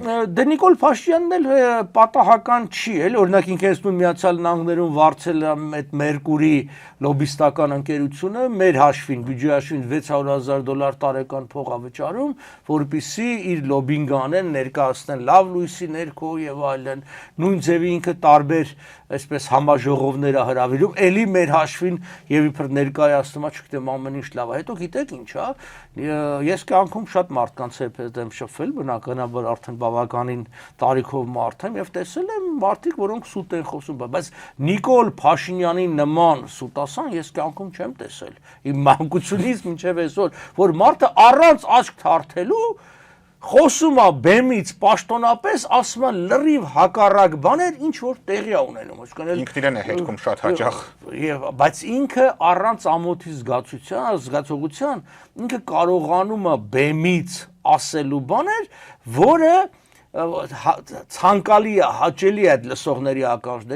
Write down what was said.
Դե Նիկոլ Փաշինյանն էլ պատահական չի, էլ օրինակ ինքը ասում Միացյալ Նահանգներում վարձել է այդ Մերկուրի լոբիստական ընկերությունը մեր հաշվին, բյուջեի հաշվին $600,000 տարեկան փող է վճարում, որպեսզի իր լոբինգ անեն, ներկայացնեն լավ լույսի ներքո եւ այլն, նույն ձևի ինքը տարբեր այսպես համաժողովներ է հրավիրում, էլի մեր հաշվին եւ իբր ներկայացնում է, չգիտեմ ամեն ինչ լավ է, հետո գիտեք ինչ է, ես կյանքում շատ մարդկանց հետ եմ շփվել, բնականաբար արդեն բավականին տարիքով մարդ եմ եւ տեսել եմ մարդիկ, որոնք սուտ են խոսում, բայց Նիկոլ Փաշինյանի նման սուտասան ես կյանքում չեմ տեսել։ Իմ մանկությունից մինչև այսօր, որ մարդը առանց աչք թարթելու խոսում է բեմից պաշտոնապես, ասում է լրիվ հակառակ բաներ, ինչ որ տեղի է ունենում, այսինքն ինքն իրեն է հետքում շատ հաճախ։ Բայց ինքը առանց ամոթի զգացողության, ինքը կարողանում է բեմից ասելու բաներ, որը ցանկալի է, հաճելի է այդ լսողների ականջներին